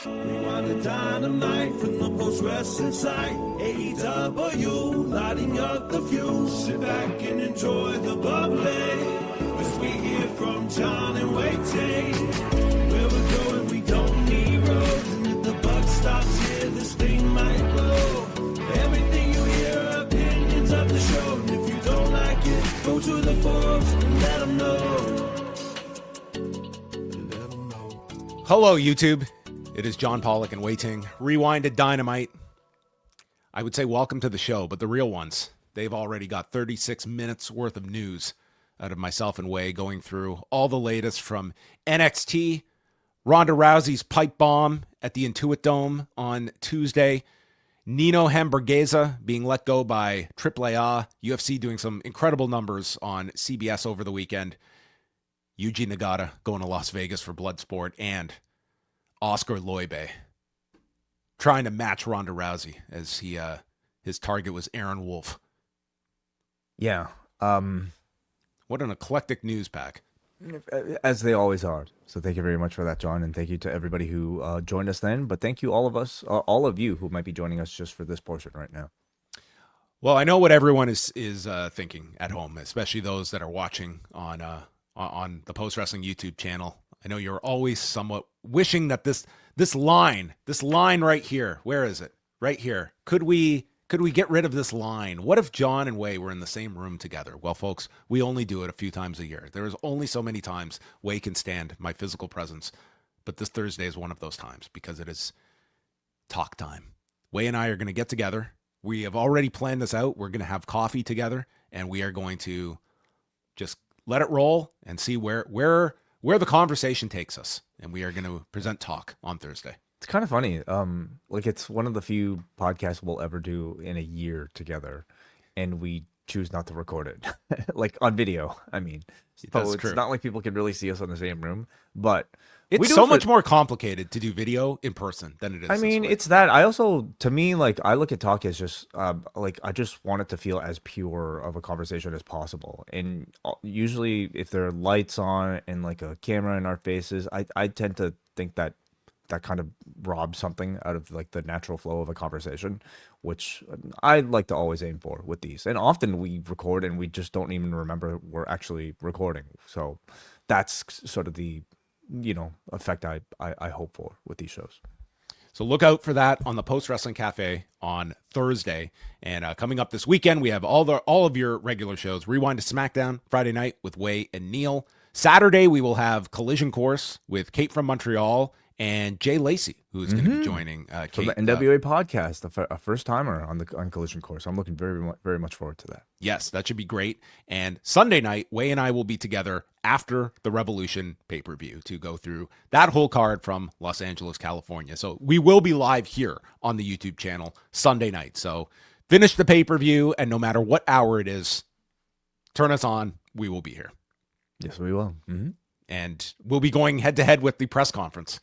Rewind-A-Dynamite from the post-wrestling site. AEW, lighting up the fuse. Sit back and enjoy the bubbly as we hear from John and Wai Ting. Where we're going, we don't need roads. And if the buck stops here, this thing might blow. Everything you hear are opinions of the show. And if you don't like it, go to the forums and let them know. Hello, YouTube. It is John Pollock and Wai Ting. Rewind-A-Dynamite. I would say welcome to the show, but the real ones, they've already got 36 minutes worth of news out of myself and Wai, going through all the latest from NXT, Ronda Rousey's pipe bomb at the Intuit Dome on Tuesday, Niño Hamburguesa being let go by AAA, UFC doing some incredible numbers on CBS over the weekend, Yuji Nagata going to Las Vegas for Bloodsport, and Oscar Loibe trying to match Ronda Rousey as his target was Aaron Wolf. Yeah. What an eclectic news pack. As they always are. So thank you very much for that, John, and thank you to everybody who joined us then. But thank you all of you who might be joining us just for this portion right now. Well, I know what everyone is thinking at home, especially those that are watching on the Post Wrestling YouTube channel. I know you're always somewhat wishing that this line right here, where is it? Right here. Could we get rid of this line? What if John and Wai were in the same room together? Well, folks, we only do it a few times a year. There is only so many times Wai can stand my physical presence, but this Thursday is one of those times because it is talk time. Wai and I are going to get together. We have already planned this out. We're going to have coffee together, and we are going to just let it roll and see where the conversation takes us. And we are going to present talk on Thursday. It's kind of funny. Like it's one of the few podcasts we'll ever do in a year together, and we choose not to record it, like on video. I mean, so it's not like people can really see us in the same room, but it's so much more complicated to do video in person than it is. I mean, it's that. I also, to me, like I look at talk as just like I just want it to feel as pure of a conversation as possible. And usually, if there are lights on and like a camera in our faces, I tend to think that kind of robs something out of like the natural flow of a conversation, which I like to always aim for with these. And often we record and we just don't even remember we're actually recording. So that's sort of the effect I hope for with these shows. So look out for that on the Post Wrestling Café on Thursday. And coming up this weekend, we have all of your regular shows. Rewind-A-SmackDown Friday night with Wai and Neil. Saturday, we will have Collision Course with Kate from Montreal and Jay Lacey, who is going to be joining Kate. So the NWA podcast, a first timer on Collision Course. I'm looking very much forward to that. Yes, that should be great. And Sunday night, Wai and I will be together after the Revolution pay-per-view to go through that whole card from Los Angeles, California. So we will be live here on the YouTube channel Sunday night. So finish the pay-per-view, and no matter what hour it is, turn us on. We will be here. Yes, we will. Mm-hmm. And we'll be going head-to-head with the press conference,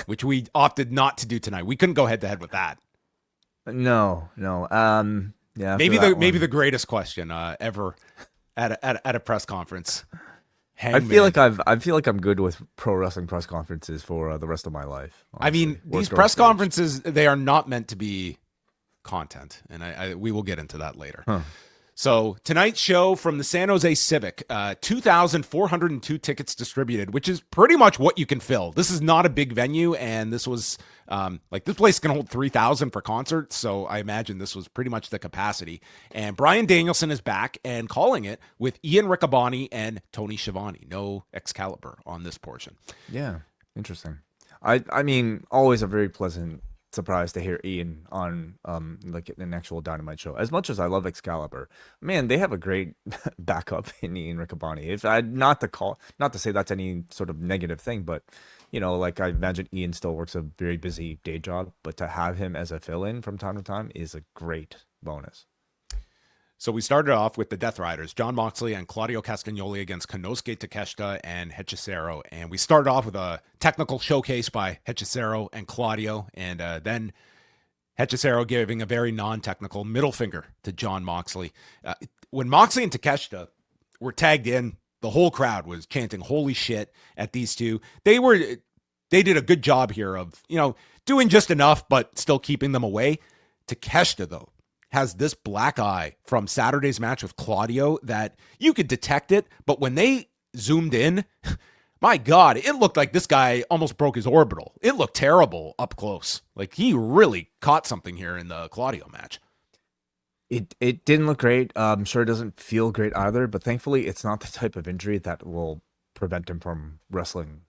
which we opted not to do tonight. We couldn't go head-to-head with that. No. Yeah. Maybe the greatest question ever at a press conference. Hangman. I feel like I'm good with pro wrestling press conferences for the rest of my life. Honestly. I mean, these press conferences, they are not meant to be content, and we will get into that later. Huh. So tonight's show from the San Jose Civic, 2,402 tickets distributed, which is pretty much what you can fill. This is not a big venue, and this was this place can hold 3,000 for concerts, so I imagine this was pretty much the capacity. And Bryan Danielson is back and calling it with Ian Riccaboni and Tony Schiavone. No Excalibur on this portion. Yeah, interesting. I mean, always a very pleasant surprised to hear Ian on like an actual Dynamite show. As much as I love Excalibur, man, they have a great backup in Ian Riccaboni. If I not to say that's any sort of negative thing, but like I imagine Ian still works a very busy day job, but to have him as a fill-in from time to time is a great bonus. So we started off with the Death Riders, Jon Moxley and Claudio Castagnoli against Konosuke Takeshita and Hechicero. And we started off with a technical showcase by Hechicero and Claudio. And then Hechicero giving a very non-technical middle finger to Jon Moxley. When Moxley and Takeshita were tagged in, the whole crowd was chanting holy shit at these two. They were they did a good job here of, doing just enough, but still keeping them away. Takeshita, though, has this black eye from Saturday's match with Claudio that you could detect it, but when they zoomed in, my God, it looked like this guy almost broke his orbital. It looked terrible up close. Like he really caught something here in the Claudio match. It didn't look great. I'm sure it doesn't feel great either, but thankfully it's not the type of injury that will prevent him from wrestling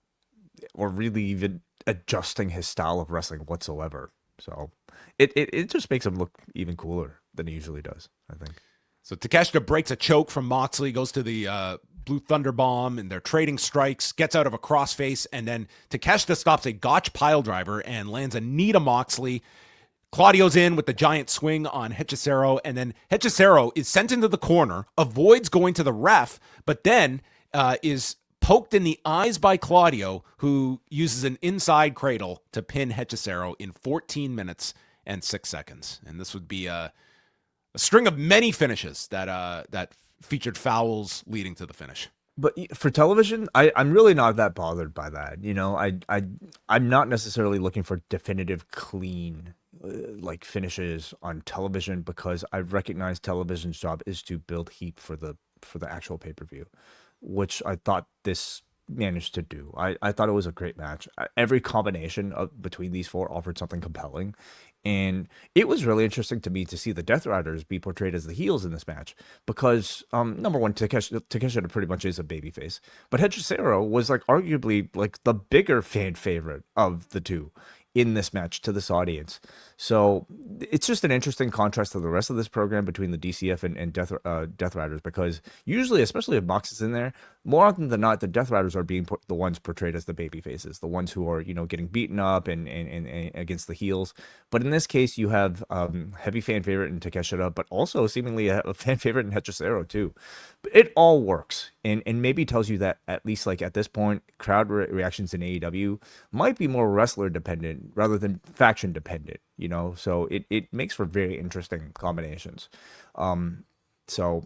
or really even adjusting his style of wrestling whatsoever. So it just makes him look even cooler than he usually does, I think. So Takeshita breaks a choke from Moxley, goes to the Blue Thunder Bomb, and they're trading strikes, gets out of a crossface, and then Takeshita stops a Gotch pile driver and lands a knee to Moxley. Claudio's in with the giant swing on Hechicero, and then Hechicero is sent into the corner, avoids going to the ref, but then is poked in the eyes by Claudio, who uses an inside cradle to pin Hechicero in 14 minutes and 6 seconds. And this would be a string of many finishes that featured fouls leading to the finish. But for television, I'm really not that bothered by that. I'm not necessarily looking for definitive, clean like finishes on television, because I recognize television's job is to build heat for the actual pay-per-view, which I thought this managed to do. I thought it was a great match. Every combination between these four offered something compelling. And it was really interesting to me to see the Death Riders be portrayed as the heels in this match, because number one, Takeshita pretty much is a babyface, but Hechicero was like arguably like the bigger fan favorite of the two in this match to this audience. So it's just an interesting contrast to the rest of this program between the DCF and Death Riders, because usually, especially if Mox is in there, more often than not, the Death Riders are being the ones portrayed as the baby faces, the ones who are, getting beaten up and against the heels. But in this case, you have heavy fan favorite in Takeshita, but also seemingly a fan favorite in Hechicero too. But it all works, and maybe tells you that at least like at this point, crowd reactions in AEW might be more wrestler dependent rather than faction dependent. So it makes for very interesting combinations. So,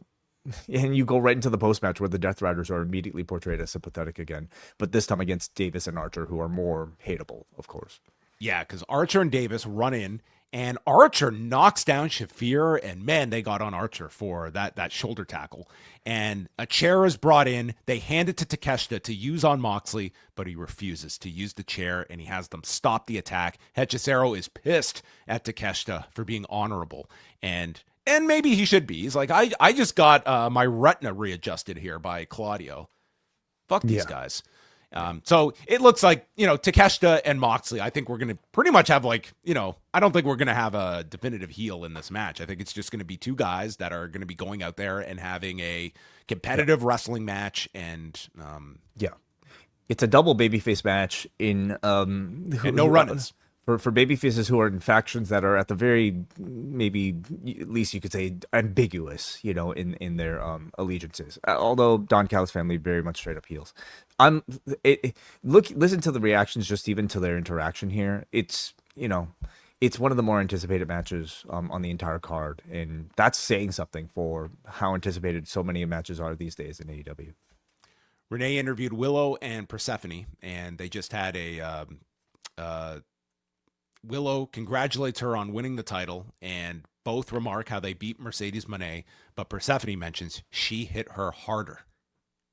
and you go right into the post-match where the Death Riders are immediately portrayed as sympathetic again, but this time against Davis and Archer, who are more hateable, of course. Yeah, because Archer and Davis run in, and Archer knocks down Shafir, and man, they got on Archer for that shoulder tackle. And a chair is brought in. They hand it to Takeshita to use on Moxley, but he refuses to use the chair, and he has them stop the attack. Hechicero is pissed at Takeshita for being honorable, and maybe he should be. He's like, I just got my retina readjusted here by Claudio. Fuck these guys. So it looks like, Takeshita and Moxley, I think we're going to pretty much have I don't think we're going to have a definitive heel in this match. I think it's just going to be two guys that are going to be going out there and having a competitive wrestling match. And it's a double babyface match in and no run-ins. For babyfaces who are in factions that are at the very, maybe at least you could say, ambiguous, in their allegiances. Although Don Callis family very much straight up heels. Listen to the reactions, just even to their interaction here. It's one of the more anticipated matches on the entire card, and that's saying something for how anticipated so many matches are these days in AEW. Renee interviewed Willow and Persephone, and they just had Willow congratulates her on winning the title, and both remark how they beat Mercedes Moné, but Persephone mentions she hit her harder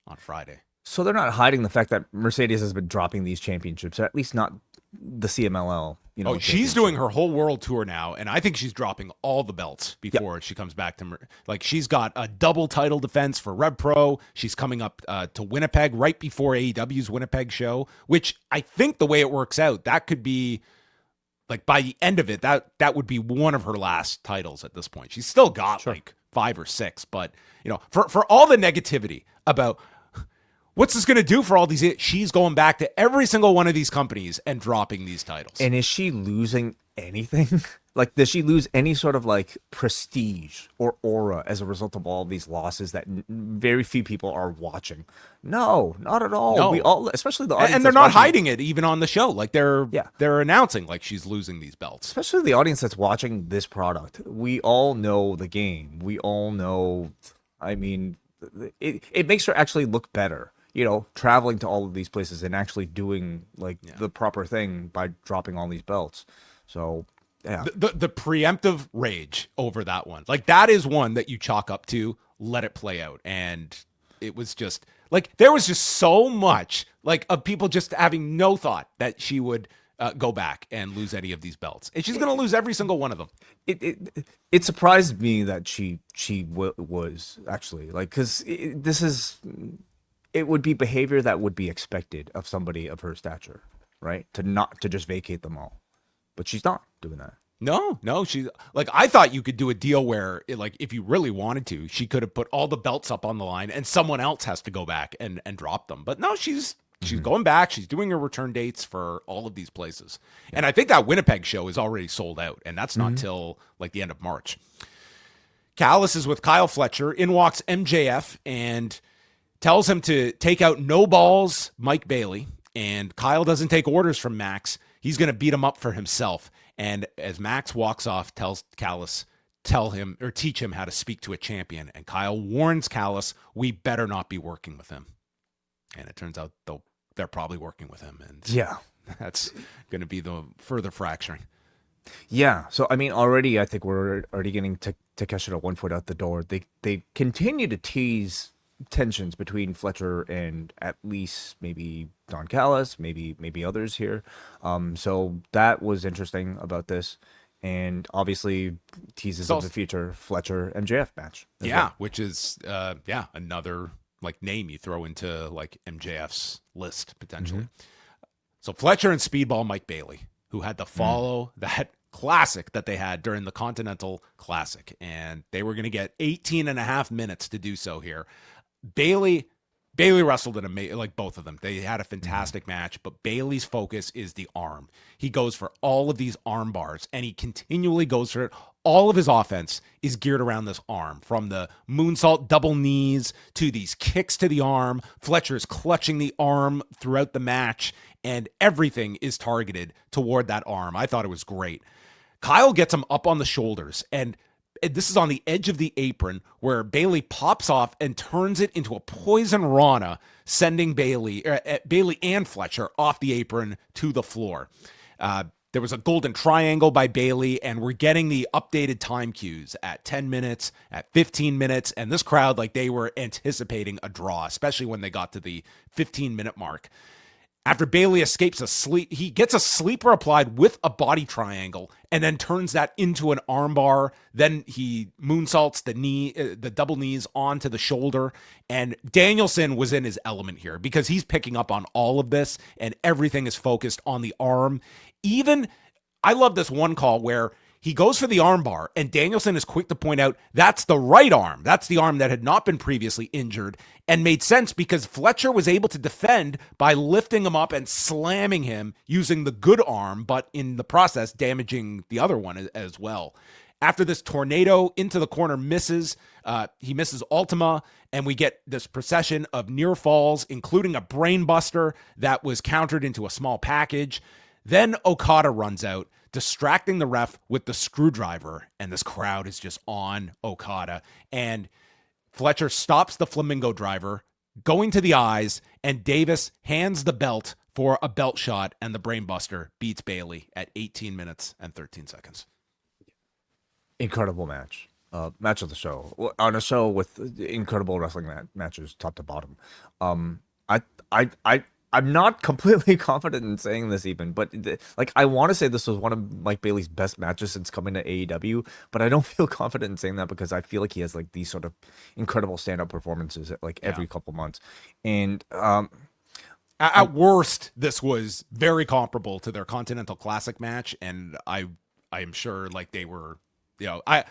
on Friday. So they're not hiding the fact that Mercedes has been dropping these championships, or at least not the CMLL. She's doing her whole world tour now, and I think she's dropping all the belts before she comes back to she's got a double title defense for Rev Pro. She's coming up to Winnipeg right before AEW's Winnipeg show, which I think the way it works out, that could be by the end of it, that would be one of her last titles at this point. She's still got 5 or 6, but for all the negativity about what's this going to do for all these, she's going back to every single one of these companies and dropping these titles. And is she losing anything? Does she lose any sort of prestige or aura as a result of all these losses that very few people are watching? No, not at all. No. We all, especially the audience, and they're not hiding it even on the show. They're announcing she's losing these belts. Especially the audience that's watching this product. We all know the game. We all know. I mean, it makes her actually look better traveling to all of these places and actually doing like the proper thing by dropping all these belts. So yeah, the preemptive rage over that one, like that is one that you chalk up to let it play out. And it was just like, there was just so much like of people just having no thought that she would go back and lose any of these belts, and she's going to lose every single one of them. It surprised me that she was actually like, because it would be behavior that would be expected of somebody of her stature, right? To just vacate them all, but she's not doing that. No, she's like, I thought you could do a deal where like, if you really wanted to, she could have put all the belts up on the line and someone else has to go back and drop them. But no, she's going back. She's doing her return dates for all of these places. And I think that Winnipeg show is already sold out, and that's not till like the end of March. Callis is with Kyle Fletcher. In walks MJF and tells him to take out No Balls Mike Bailey. And Kyle doesn't take orders from Max. He's going to beat him up for himself. And as Max walks off, tells Callis, teach him how to speak to a champion. And Kyle warns Callis, we better not be working with him. And it turns out they're probably working with him. And yeah, that's going to be the further fracturing. Yeah. So, I mean, already I think we're already getting Takeshita 1 foot out the door. They continue to tease tensions between Fletcher and at least maybe Don Callis, maybe others here. So that was interesting about this, and obviously teases of the future Fletcher MJF match. Yeah, well. which is another like name you throw into like MJF's list potentially. So Fletcher and Speedball Mike Bailey, who had to follow that classic that they had during the Continental Classic, and they were going to get 18 and a half minutes to do so here. Bailey wrestled like both of them. They had a fantastic match, but Bailey's focus is the arm. He goes for all of these arm bars, and he continually goes for it. All of his offense is geared around this arm, from the moonsault double knees to these kicks to the arm. Fletcher is clutching the arm throughout the match, and everything is targeted toward that arm. I thought it was great. Kyle gets him up on the shoulders, and this is on the edge of the apron where Bailey pops off and turns it into a poison rana, sending Bailey and Fletcher off the apron to the floor. There was a golden triangle by Bailey, and we're getting the updated time cues at 10 minutes, at 15 minutes, and this crowd, like, they were anticipating a draw, especially when they got to the 15-minute mark. After Bailey escapes he gets a sleeper applied with a body triangle and then turns that into an armbar. Then he moonsaults the double knees onto the shoulder. And Danielson was in his element here because he's picking up on all of this and everything is focused on the arm. I love this one call where he goes for the armbar, and Danielson is quick to point out that's the right arm. That's the arm that had not been previously injured, and made sense because Fletcher was able to defend by lifting him up and slamming him using the good arm, but in the process damaging the other one as well. After this tornado into the corner misses, he misses Ultima, and we get this procession of near falls, including a brainbuster that was countered into a small package. Then Okada runs out, distracting the ref with the screwdriver, and this crowd is just on Okada. And Fletcher stops the flamingo driver, going to the eyes, and Davis hands the belt for a belt shot, and the brainbuster beats Bailey at 18 minutes and 13 seconds. Incredible match. Match of the show. On a show with incredible wrestling matches top to bottom. I'm not completely confident in saying this even, but I want to say this was one of Mike Bailey's best matches since coming to AEW, but I don't feel confident in saying that because I feel like he has like these sort of incredible stand-up performances every couple months. And at worst, this was very comparable to their Continental Classic match, and I am sure like they were, I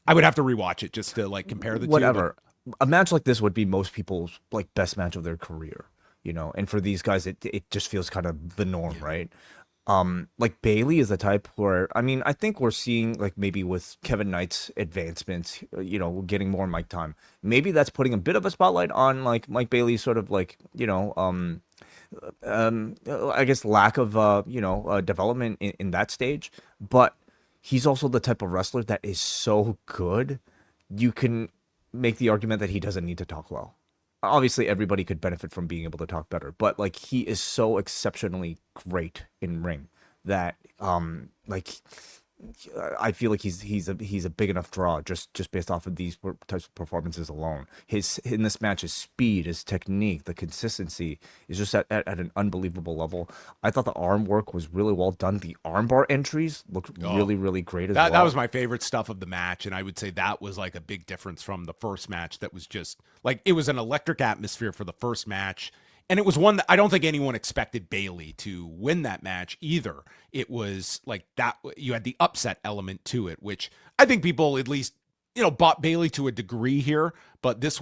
would have to rewatch it just to like compare the two. Whatever. A match like this would be most people's like best match of their career. And for these guys, it just feels kind of the norm, right? Like Bailey is the type where, I mean, I think we're seeing like maybe with Kevin Knight's advancements, getting more mic time. Maybe that's putting a bit of a spotlight on like Mike Bailey's sort of like, I guess lack of, development in that stage. But he's also the type of wrestler that is so good, you can make the argument that he doesn't need to talk well. obviously everybody could benefit from being able to talk better, but like he is so exceptionally great in ring that like I feel like he's a big enough draw just based off of these types of performances alone. His in this match, his speed, his technique, the consistency is just at an unbelievable level. I thought the arm work was really well done. The armbar entries looked really great as well. That was my favorite stuff of the match, and I would say that was like a big difference from the first match. That was just like it was an electric atmosphere for the first match. And it was one that I don't think anyone expected Bayley to win that match either. It was like that. You had the upset element to it, which I think people at least, bought Bayley to a degree here, but it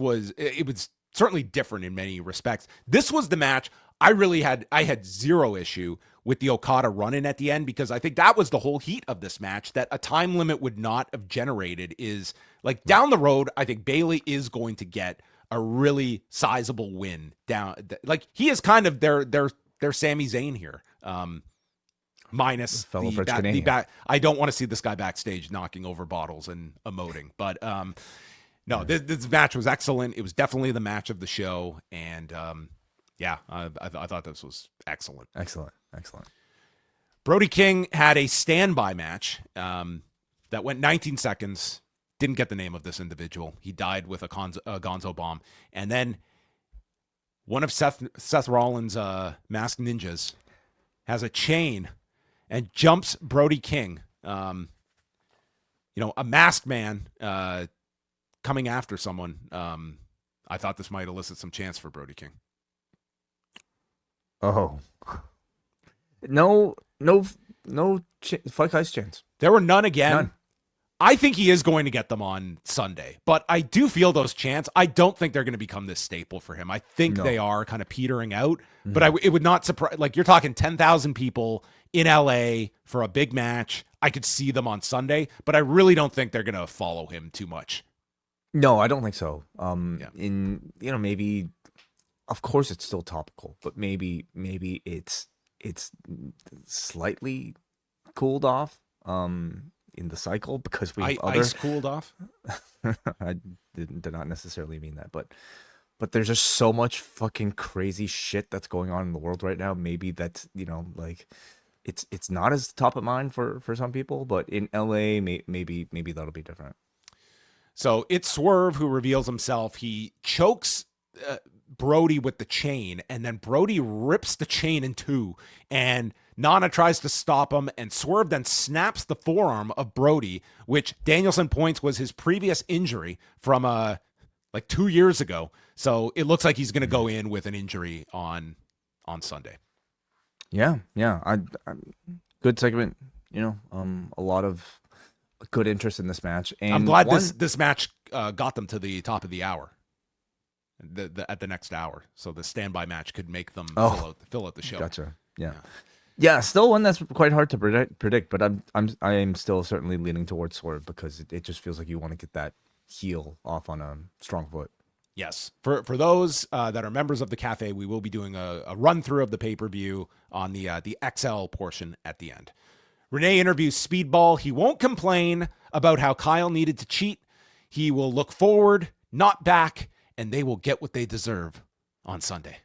was certainly different in many respects. This was the match I had zero issue with the Okada run-in at the end, because I think that was the whole heat of this match that a time limit would not have generated. Is like down the road, I think Bayley is going to get a really sizable win down. Like he is kind of their Sami Zayn here. Minus the back. I don't want to see this guy backstage knocking over bottles and emoting, but no, this match was excellent. It was definitely the match of the show. And I thought this was excellent. Excellent. Brody King had a standby match that went 19 seconds. Didn't get the name of this individual. He died with a gonzo bomb. And then one of Seth Rollins' masked ninjas has a chain and jumps Brody King. A masked man coming after someone. I thought this might elicit some chance for Brody King. Oh. No Fight Guy's chance. There were none again. None. I think he is going to get them on Sunday, but I do feel those chants. I don't think they're going to become this staple for him. I think they are kind of petering out, but it would not surprise. Like you're talking 10,000 people in LA for a big match. I could see them on Sunday, but I really don't think they're going to follow him too much. No, I don't think so. Maybe, of course it's still topical, but maybe it's slightly cooled off. In the cycle, because ice cooled off. I did not necessarily mean that, but there's just so much fucking crazy shit that's going on in the world right now. Maybe that's it's not as top of mind for some people, but in LA maybe that'll be different. So it's Swerve who reveals himself. He chokes Brody with the chain, and then Brody rips the chain in two, and Nana tries to stop him, and Swerve then snaps the forearm of Brody, which Danielson points was his previous injury from 2 years ago. So it looks like he's going to go in with an injury on Sunday. Yeah. I good segment. A lot of good interest in this match, and I'm glad this match got them to the top of the hour. At the next hour, so the standby match could make them fill out the show. Gotcha. Yeah. Still one that's quite hard to predict, but I am still certainly leaning towards Swerve, because it just feels like you want to get that heel off on a strong foot. Yes, for those that are members of the Café, we will be doing a run through of the pay-per-view on the XL portion at the end. Renee interviews Speedball. He won't complain about how Kyle needed to cheat. He will look forward, not back, and they will get what they deserve on Sunday.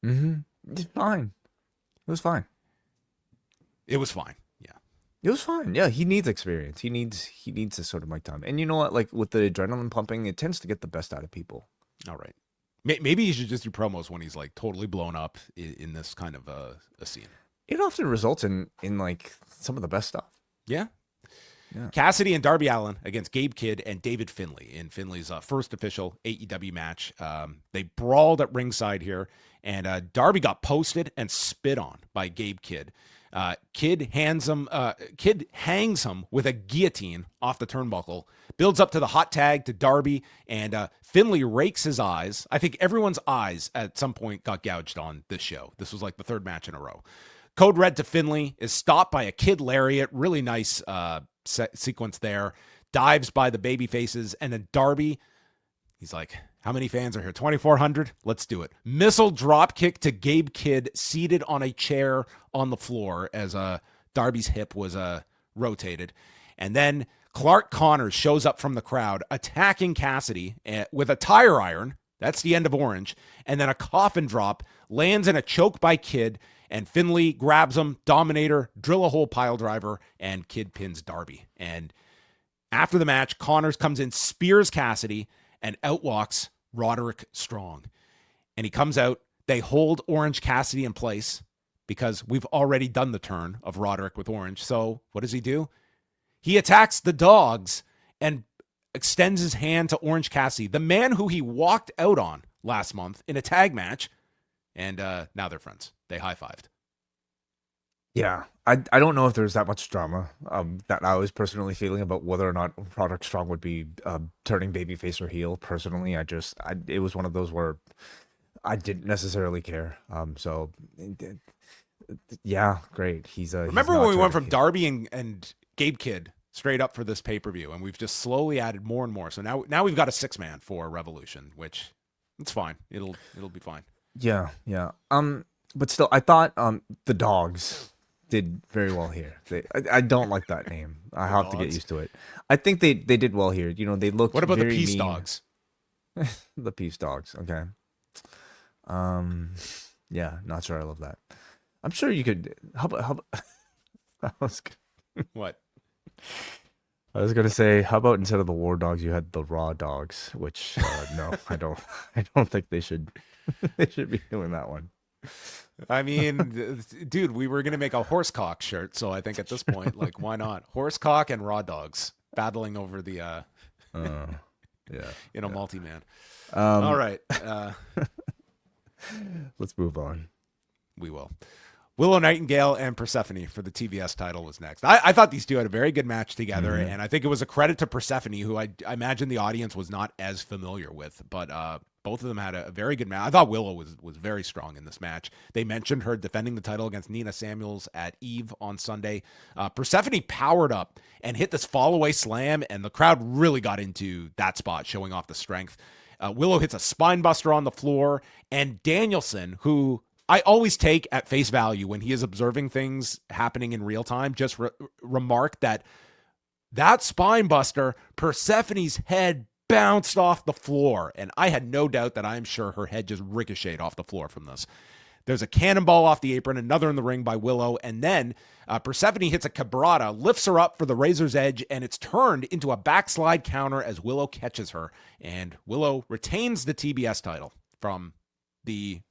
It's fine. It was fine. It was fine. Yeah. It was fine. Yeah, he needs experience. He needs this sort of mic time. And you know what? Like with the adrenaline pumping, it tends to get the best out of people. All right. Maybe he should just do promos when he's like totally blown up in this kind of a scene. It often results in like some of the best stuff. Yeah. Cassidy and Darby Allin against Gabe Kidd and David Finlay in Finlay's first official AEW match. They brawled at ringside here, and Darby got posted and spit on by Gabe Kidd. Kidd hangs him with a guillotine off the turnbuckle, builds up to the hot tag to Darby, and Finlay rakes his eyes. I think everyone's eyes at some point got gouged on this show. This was like the third match in a row. Code Red to Finlay is stopped by a Kidd lariat. Really nice sequence there. Dives by the baby faces, and then Darby, he's like, how many fans are here? 2,400? Let's do it. Missile drop kick to Gabe Kidd, seated on a chair on the floor as Darby's hip was rotated. And then Clark Connors shows up from the crowd, attacking Cassidy with a tire iron. That's the end of Orange. And then a coffin drop lands in a choke by Kid, and Finley grabs him, Dominator, drill a hole pile driver, and Kid pins Darby. And after the match, Connors comes in, spears Cassidy, and outwalks Roderick Strong. And he comes out. They hold Orange Cassidy in place because we've already done the turn of Roderick with Orange. So what does he do? He attacks the dogs and extends his hand to Orange Cassidy, the man who he walked out on last month in a tag match. And now they're friends. They high-fived. Yeah, I don't know if there's that much drama that I was personally feeling about whether or not Roderick Strong would be turning babyface or heel. Personally, it was one of those where I didn't necessarily care. So, yeah, great. Remember when we went from Darby and Gabe Kidd straight up for this pay-per-view, and we've just slowly added more and more. So now we've got a 6-man for Revolution, which it's fine. It'll be fine. Yeah. But still, I thought the dogs did very well here. I don't like that name. I have to get used to it. I think they did well here. You know, they looked. What about very the Peace mean. Dogs? The Peace Dogs. Okay. Yeah, not sure I love that. I'm sure you could. How about What? I was gonna say, how about instead of the War Dogs, you had the Raw Dogs? Which no, I don't think they should. They should be doing that one. I mean, dude, we were gonna make a horsecock shirt, so I think at this point, like, why not? Horsecock and Raw Dogs battling over the multi-man. All right, let's move on. We will. Willow Nightingale and Persephone for the TBS title was next. I thought these two had a very good match together, and I think it was a credit to Persephone, who I imagine the audience was not as familiar with, but both of them had a very good match. I thought Willow was very strong in this match. They mentioned her defending the title against Nina Samuels at Eve on Sunday. Persephone powered up and hit this fall-away slam, and the crowd really got into that spot, showing off the strength. Willow hits a spine buster on the floor, and Danielson, who I always take at face value when he is observing things happening in real time, just remark that spine buster, Persephone's head bounced off the floor. And I had no doubt that I'm sure her head just ricocheted off the floor from this. There's a cannonball off the apron, another in the ring by Willow. And then Persephone hits a cabrata, lifts her up for the Razor's Edge, and it's turned into a backslide counter as Willow catches her. And Willow retains the TBS title from the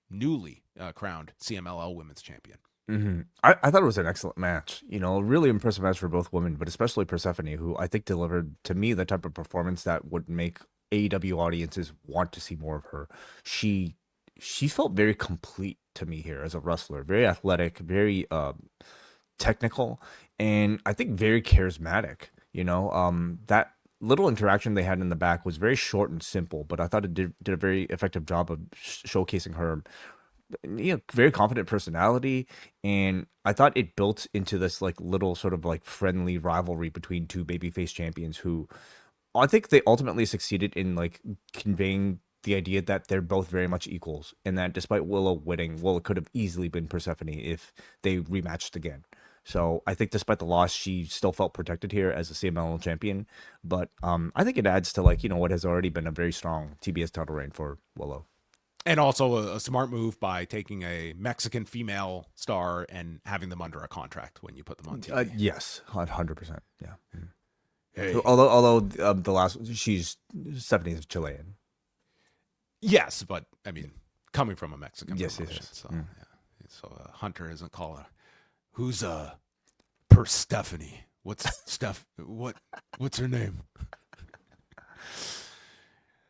newly crowned CMLL Women's Champion. Mm-hmm. I thought it was an excellent match. You know, a really impressive match for both women, but especially Persephone, who I think delivered to me the type of performance that would make AEW audiences want to see more of her. She felt very complete to me here as a wrestler, very athletic, very technical, and I think very charismatic. You know, that little interaction they had in the back was very short and simple, but I thought it did a very effective job of showcasing her, you know, very confident personality, and I thought it built into this like little sort of like friendly rivalry between two babyface champions who I think they ultimately succeeded in like conveying the idea that they're both very much equals, and that despite Willow winning, Willow could have easily been Persephone if they rematched again. So I think despite the loss, she still felt protected here as a CMLL champion. But I think it adds to like, you know, what has already been a very strong TBS title reign for Willow. And also a smart move by taking a Mexican female star and having them under a contract when you put them on TV. Yes, 100%. Yeah. Hey. Although the last, Stephanie is Chilean. Yes, but I mean, coming from a Mexican yes, promotion, yes. so so Hunter isn't calling her. Who's Persephone? What's what's her name?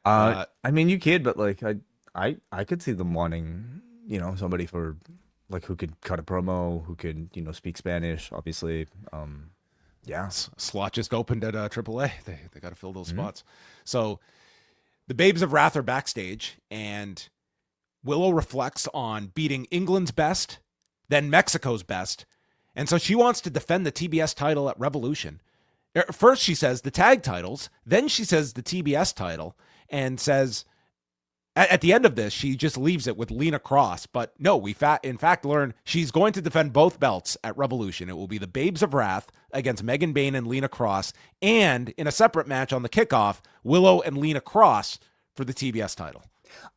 I mean, you kid, but like I could see them wanting, you know, somebody for like who could cut a promo, who could, you know, speak Spanish, obviously. Yeah. Slot just opened at AAA. They got to fill those spots. So the Babes of Wrath are backstage, and Willow reflects on beating England's best, then Mexico's best. And so she wants to defend the TBS title at Revolution. First, she says the tag titles. Then she says the TBS title, and says at the end of this, she just leaves it with Lena Cross. But no, we in fact learn she's going to defend both belts at Revolution. It will be the Babes of Wrath against Megan Bayne and Lena Cross. And in a separate match on the kickoff, Willow and Lena Cross for the TBS title.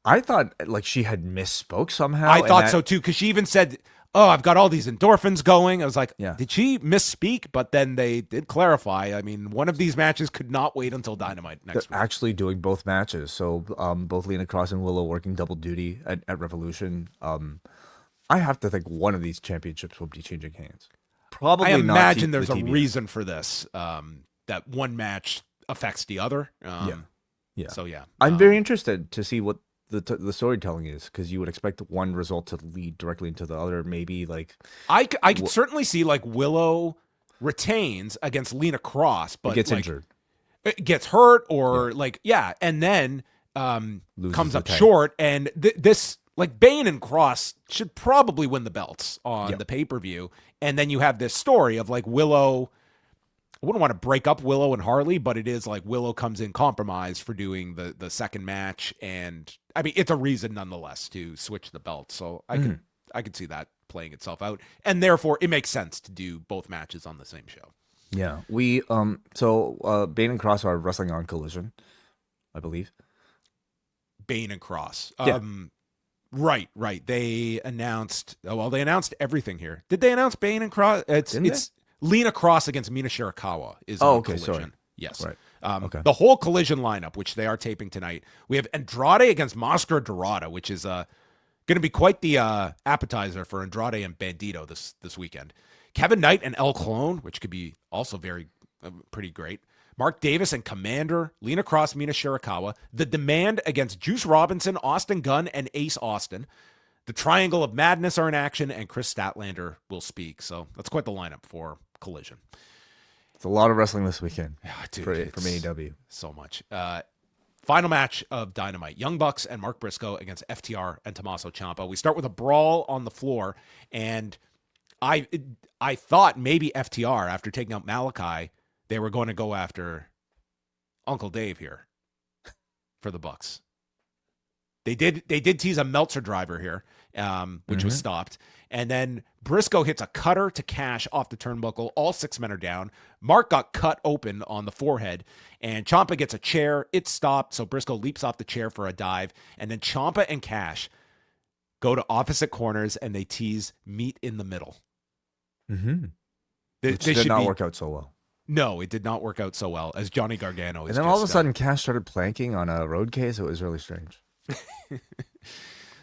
I thought like she had misspoke somehow. I thought so too, because she even said, "Oh, I've got all these endorphins going." I was like, Yeah. did she misspeak? But then they did clarify. I mean, one of these matches could not wait until Dynamite next They're week. actually doing both matches. So both Lena Cross and Willow working double duty at Revolution. I have to think one of these championships will be changing hands. Probably I not imagine the there's a TBS. reason for this, that one match affects the other. Yeah. So, yeah. I'm very interested to see what the storytelling is, because you would expect one result to lead directly into the other. Maybe like I could certainly see like Willow retains against Lena Cross, but gets like, injured. it gets hurt or and then Loses comes the up title. short. And this, like, Bane and Cross should probably win the belts on the pay-per-view. And then you have this story of like Willow. I wouldn't want to break up Willow and Harley, but it is like Willow comes in compromised for doing the second match. And I mean, it's a reason nonetheless to switch the belt. So I could see that playing itself out. And therefore it makes sense to do both matches on the same show. Yeah. We so Bane and Cross are wrestling on Collision, I believe. Bane and Cross. Yeah. Right. They announced everything here. Did they announce Bane and Cross? It's Lena Cross against Mina Shirakawa is on okay, Collision. sorry. Yes. Right. Okay. The whole Collision lineup, which they are taping tonight, we have Andrade against Máscara Dorada, which is going to be quite the appetizer for Andrade and Bandito this weekend. Kevin Knight and El Clone, which could be also very pretty great. Mark Davis and Commander, Lena Cross, Mina Shirakawa. The Demand against Juice Robinson, Austin Gunn, and Ace Austin. The Triangle of Madness are in action, and Chris Statlander will speak. So that's quite the lineup for Collision. It's a lot of wrestling this weekend Dude, from AEW. So much. Final match of Dynamite. Young Bucks and Mark Briscoe against FTR and Tommaso Ciampa. We start with a brawl on the floor, and I thought maybe FTR, after taking out Malachi, they were going to go after Uncle Dave here for the Bucks. They did tease a Meltzer driver here, which was stopped. And then Briscoe hits a cutter to Cash off the turnbuckle. All 6 men are down. Mark got cut open on the forehead, and Ciampa gets a chair. It's stopped, so Briscoe leaps off the chair for a dive. And then Ciampa and Cash go to opposite corners, and they tease meet in the middle. Mm-hmm. Which They did should not be- work out so well. No, it did not work out so well, as Johnny Gargano is. And then all of a sudden, Cash started planking on a road case. It was really strange.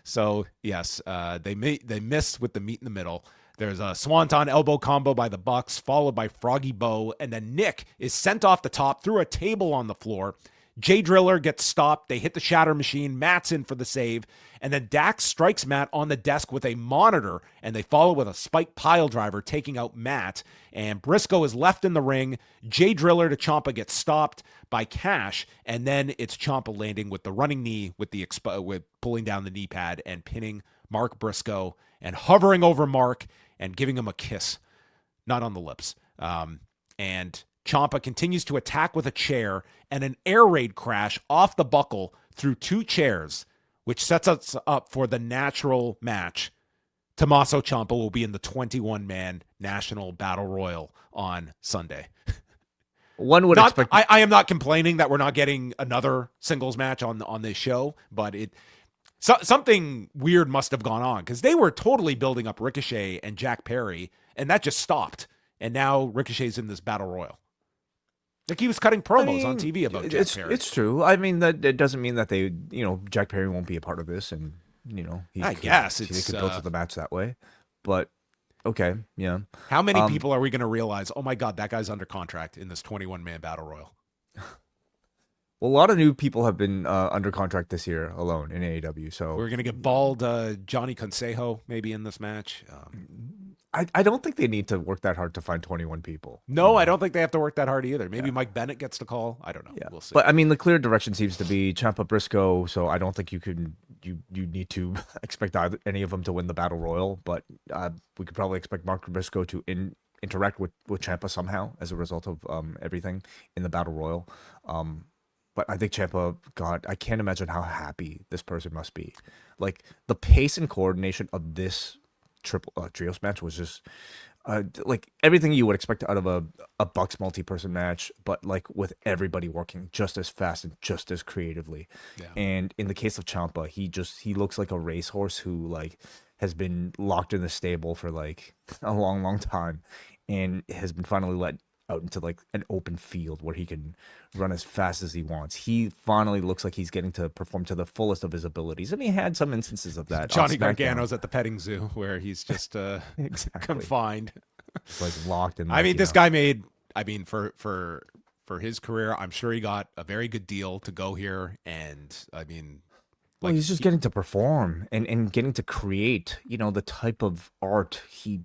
So yes, they miss with the meet in the middle. There's a swanton elbow combo by the Bucks, followed by Froggy Bow, and then Nick is sent off the top through a table on the floor. Jay Driller gets stopped. They hit the shatter machine. Matt's in for the save, and then Dax strikes Matt on the desk with a monitor, and they follow with a spike pile driver, taking out Matt. And Briscoe is left in the ring. Jay Driller to Ciampa gets stopped by Cash, and then it's Ciampa landing with the running knee, with pulling down the knee pad and pinning Mark Briscoe and hovering over Mark and giving him a kiss, not on the lips. And Ciampa continues to attack with a chair and an air raid crash off the buckle through 2 chairs, which sets us up for the natural match. Tommaso Ciampa will be in the 21-man National Battle Royal on Sunday. One would expect. I am not complaining that we're not getting another singles match on this show, but something weird must have gone on, because they were totally building up Ricochet and Jack Perry, and that just stopped. And now Ricochet's in this Battle Royal. Like, he was cutting promos on TV about Jack Perry. It's true. I mean, that it doesn't mean that they, Jack Perry won't be a part of this, and I guess they it's could build to the match that way. But okay, yeah. How many people are we going to realize, oh my God, that guy's under contract in this 21-man Battle Royal? Well, a lot of new people have been under contract this year alone in AEW. So We're going to get bald Johnny Consejo maybe in this match. I don't think they need to work that hard to find 21 people. No, I don't think they have to work that hard either. Maybe Mike Bennett gets the call. I don't know. Yeah. We'll see. But I mean, the clear direction seems to be Ciampa Briscoe. So I don't think you need to expect any of them to win the Battle Royal. But we could probably expect Mark Briscoe to interact with Ciampa somehow as a result of everything in the Battle Royal. But I think Ciampa, God, I can't imagine how happy this person must be. Like, the pace and coordination of this trios match was just like everything you would expect out of a Bucks multi-person match, but like with everybody working just as fast and just as creatively. Yeah. And in the case of Ciampa, he looks like a racehorse who like has been locked in the stable for like a long time, and has been finally let out into like an open field where he can run as fast as he wants. He finally looks like he's getting to perform to the fullest of his abilities, and he had some instances of that. Johnny on SmackDown. Gargano's at the petting zoo where he's just Exactly. confined. It's like locked in. I mean, this guy made. I mean, for his career, I'm sure he got a very good deal to go here, and I mean. Well, he's just getting to perform and getting to create, you know, the type of art he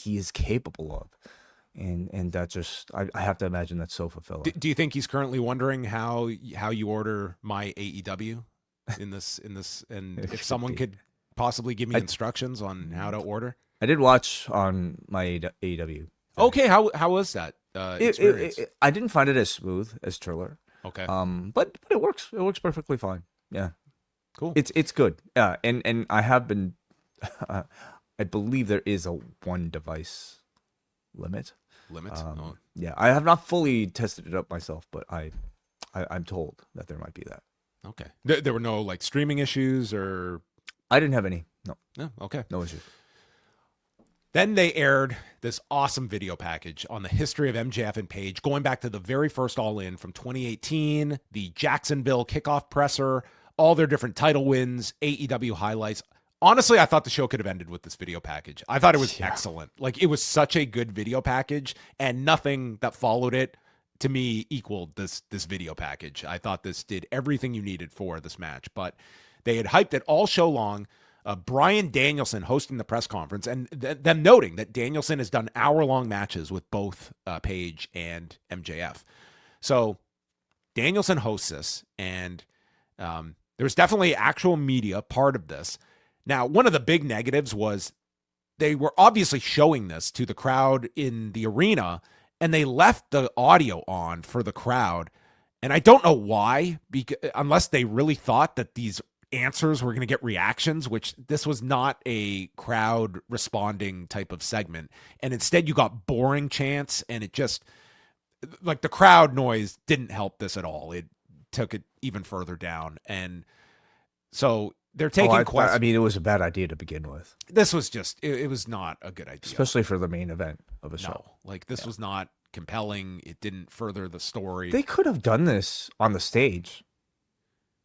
is capable of. And that just, I have to imagine that's so fulfilling. Do you think he's currently wondering how you order my AEW in this, and if someone could possibly give me instructions on how to order? I did watch on my AEW. Okay, how was that experience? I didn't find it as smooth as Triller. Okay. But it works. It works perfectly fine. Yeah. Cool. It's good. Yeah, and I have been, I believe there is a one device limit. Yeah, I have not fully tested it up myself, but I'm told that there might be that. Okay. There were no like streaming issues or. I didn't have any. No. No. Okay. No issues. Then they aired this awesome video package on the history of MJF and Page, going back to the very first All In from 2018, the Jacksonville kickoff presser, all their different title wins, AEW highlights. Honestly, I thought the show could have ended with this video package. I thought it was excellent. Like, it was such a good video package, and nothing that followed it, to me, equaled this video package. I thought this did everything you needed for this match, but they had hyped it all show long. Bryan Danielson hosting the press conference, and them noting that Danielson has done hour-long matches with both Page and MJF. So Danielson hosts this, and there's definitely actual media part of this. Now, one of the big negatives was they were obviously showing this to the crowd in the arena, and they left the audio on for the crowd. And I don't know why, unless they really thought that these answers were going to get reactions, which this was not a crowd responding type of segment. And instead you got boring chants, and it just, like, the crowd noise didn't help this at all. It took it even further down. And so they're taking questions. I mean, it was a bad idea to begin with. This was just, it was not a good idea. Especially for the main event of a show. Like, this was not compelling. It didn't further the story. They could have done this on the stage.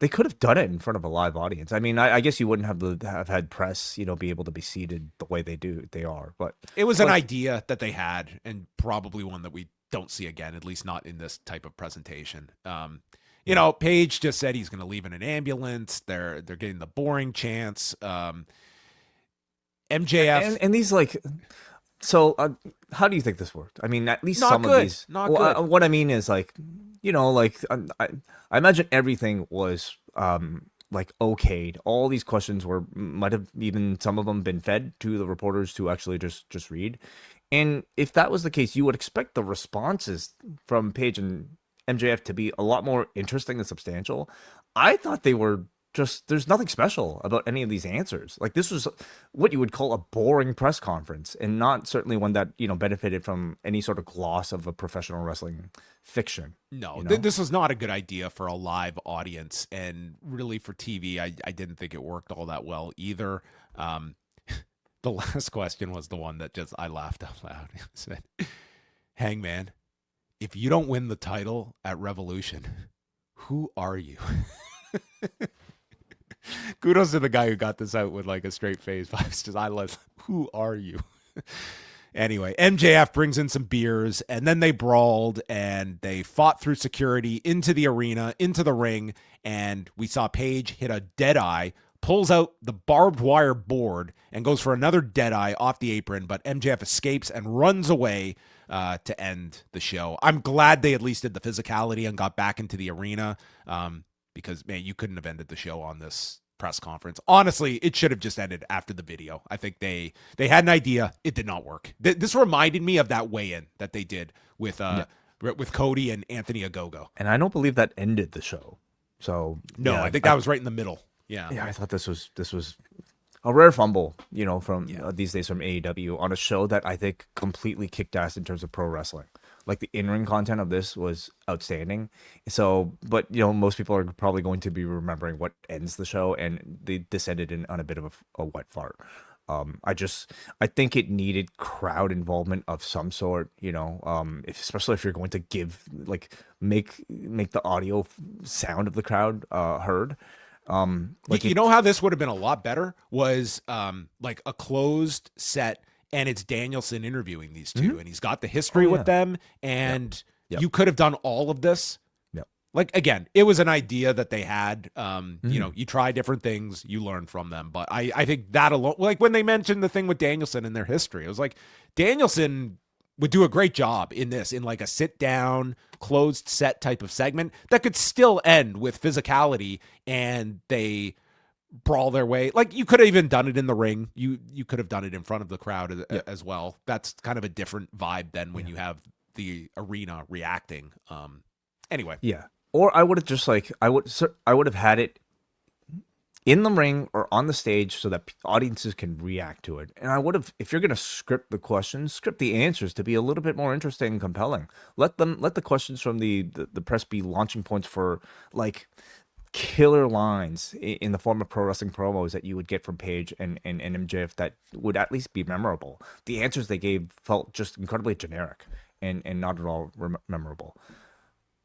They could have done it in front of a live audience. I mean, I guess you wouldn't have had press, you know, be able to be seated the way they are. But it was an idea that they had, and probably one that we don't see again, at least not in this type of presentation. You know, Page just said he's going to leave in an ambulance. They're getting the boring chants. MJF and these, like, so how do you think this worked? I mean, at least not some good. of these. Not good. What I mean is, like, you know, like I imagine everything was like okayed. All these questions might have even some of them been fed to the reporters to actually just read. And if that was the case, you would expect the responses from Page and MJF to be a lot more interesting and substantial. I thought they were just, there's nothing special about any of these answers. Like, this was what you would call a boring press conference, and not certainly one that, you know, benefited from any sort of gloss of a professional wreshling fiction. No, you know? This was not a good idea for a live audience, and really for TV, I didn't think it worked all that well either. The last question was the one that just, I laughed out loud. It said, Hangman, if you don't win the title at Revolution, who are you? Kudos to the guy who got this out with like a straight face. I love, who are you? Anyway, MJF brings in some beers, and then they brawled, and they fought through security into the arena, into the ring, and we saw Page hit a dead eye, pulls out the barbed wire board, and goes for another dead eye off the apron, but MJF escapes and runs away to end the show. I'm glad they at least did the physicality and got back into the arena, because, man, you couldn't have ended the show on this press conference. Honestly, it should have just ended after the video. I think they had an idea. It did not work. This reminded me of that weigh-in that they did with Cody and Anthony Ogogo. And I don't believe that ended the show. So no, yeah, I think that was right in the middle. Yeah. Yeah, I thought this was a rare fumble, from these days from AEW on a show that I think completely kicked ass in terms of pro wrestling. Like the in-ring content of this was outstanding. So, but most people are probably going to be remembering what ends the show, and they descended on a bit of a wet fart. I think it needed crowd involvement of some sort, especially if you're going to make the audio sound of the crowd heard. You know how this would have been a lot better was like a closed set, and it's Danielson interviewing these two, and he's got the history with them, and you could have done all of this. Like, again, it was an idea that they had. You try different things, you learn from them. But I think that alone, like when they mentioned the thing with Danielson and their history, it was like Danielson would do a great job in this, in like a sit down, closed set type of segment that could still end with physicality and they brawl their way. Like, you could have even done it in the ring. You could have done it in front of the crowd as well. That's kind of a different vibe than when you have the arena reacting. Anyway. Yeah. Or I would have just I would have had it in the ring or on the stage so that audiences can react to it. And I would have, if you're going to script the questions, script the answers to be a little bit more interesting and compelling. Let the questions from the press be launching points for like killer lines in the form of pro wrestling promos that you would get from Page and MJF that would at least be memorable. The answers they gave felt just incredibly generic and not at all memorable.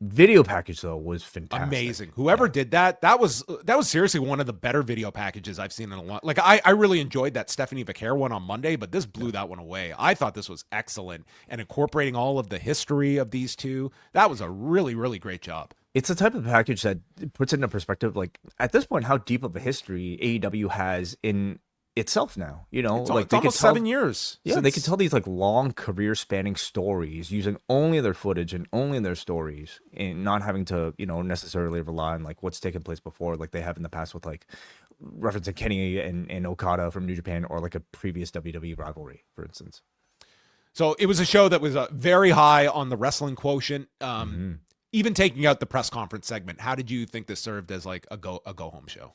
Video package though was fantastic. Amazing. Whoever did that was seriously one of the better video packages I've seen in a long. Like I really enjoyed that Stephanie Vaquer one on Monday, but this blew that one away. I thought this was excellent, and incorporating all of the history of these two, that was a really, really great job. It's a type of package that puts it into perspective. Like at this point, how deep of a history AEW has in itself now, it's like it's almost 7 years. Yeah, they could tell these like long career spanning stories using only their footage and only their stories, and not having to necessarily rely on like what's taken place before, like they have in the past with like referencing Kenny and Okada from New Japan, or like a previous WWE rivalry, for instance. So it was a show that was very high on the wrestling quotient. Even taking out the press conference segment, how did you think this served as like a go home show?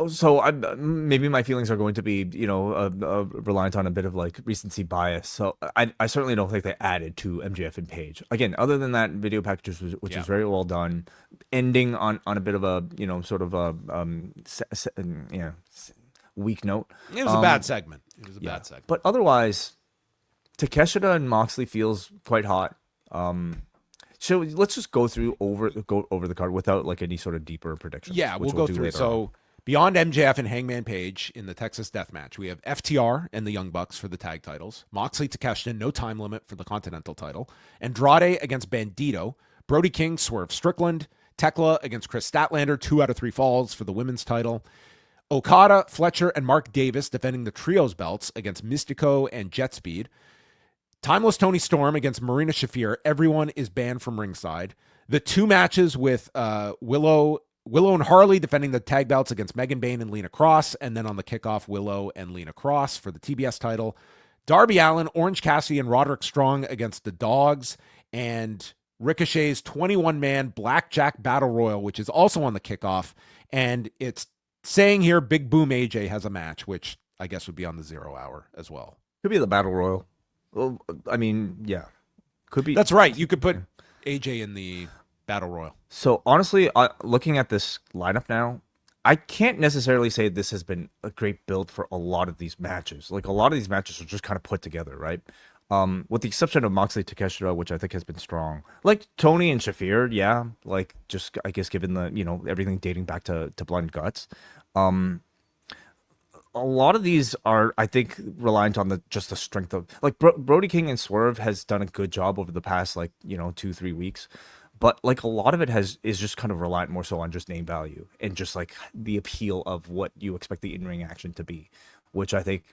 So maybe my feelings are going to be, reliant on a bit of like recency bias. So I certainly don't think they added to MJF and Page. Again, other than that video package, which was very well done, ending on a bit of a, sort of a, weak note. It was a bad segment. Bad segment. But otherwise, Takeshita and Moxley feels quite hot. So let's just go over the card without like any sort of deeper predictions. Yeah, we'll go through. So beyond MJF and Hangman Page in the Texas Death Match, we have FTR and the Young Bucks for the tag titles, Moxley Takeshita, no time limit for the Continental title, Andrade against Bandito, Brody King, Swerve Strickland, Tekla against Chris Statlander, 2 out of 3 falls for the women's title, Okada, Fletcher, and Mark Davis defending the trios belts against Mystico and Jet Speed, Timeless Tony Storm against Marina Shafir. Everyone is banned from ringside. The 2 matches with Willow and Harley defending the tag belts against Megan Bayne and Lena Cross. And then on the kickoff, Willow and Lena Cross for the TBS title. Darby Allin, Orange Cassidy, and Roderick Strong against the Dogs. And Ricochet's 21-man Blackjack Battle Royal, which is also on the kickoff. And it's saying here Big Boom AJ has a match, which I guess would be on the 0 hour as well. Could be the Battle Royal. Well, I mean, yeah. Could be. That's right. You could put AJ in the Battle Royal. So honestly, looking at this lineup now, I can't necessarily say this has been a great build for a lot of these matches. Like a lot of these matches are just kind of put together, right? With the exception of Moxley Takeshita, which I think has been strong. Like Tony and Shafir, yeah. Like just I guess given the everything dating back to Blood and Guts. A lot of these are, I think, reliant on the strength of like Brody King and Swerve has done a good job over the past 2-3 weeks. But like a lot of it is just kind of reliant more so on just name value and just like the appeal of what you expect the in-ring action to be, which I think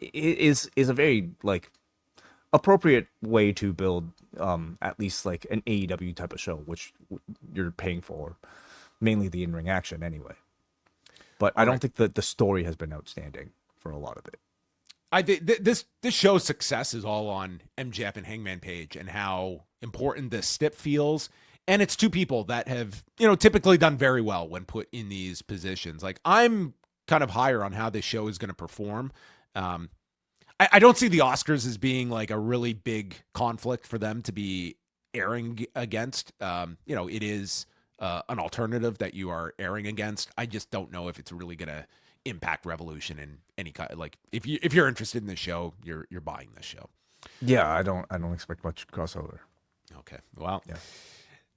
is a very like appropriate way to build at least like an AEW type of show, which you're paying for, mainly the in-ring action anyway. But I don't think that the story has been outstanding for a lot of it. I think this show's success is all on MJF and Hangman Page and how important this stip feels. And it's 2 people that have, typically done very well when put in these positions. Like I'm kind of higher on how this show is going to perform. I don't see the Oscars as being like a really big conflict for them to be airing against. It is an alternative that you are airing against. I just don't know if it's really going to impact Revolution in any kind. Like if you're interested in this show, you're buying this show. Yeah, I don't expect much crossover. Okay, well, yeah.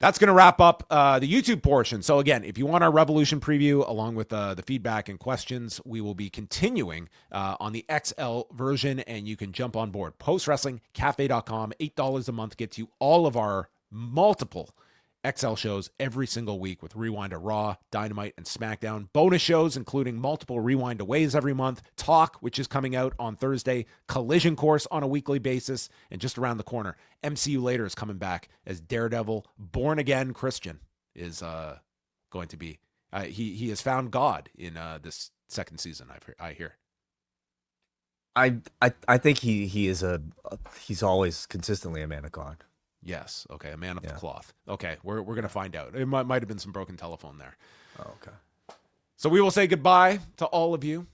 That's going to wrap up the YouTube portion. So again, if you want our Revolution preview along with the feedback and questions, we will be continuing on the XL version, and you can jump on board. PostWrestlingCafe.com, $8 a month gets you all of our multiple XL shows every single week with Rewind-A Raw, Dynamite, and SmackDown. Bonus shows, including multiple Rewind-A-Ways every month, Talk, which is coming out on Thursday, Collision Course on a weekly basis, and just around the corner, MCU Later is coming back as Daredevil Born Again Christian is going to be. He has found God in this second season, I hear. I think he is he's always consistently a man of God. Yes. Okay. A man of the cloth. Okay. We're going to find out. It might have been some broken telephone there. Oh, okay. So we will say goodbye to all of you.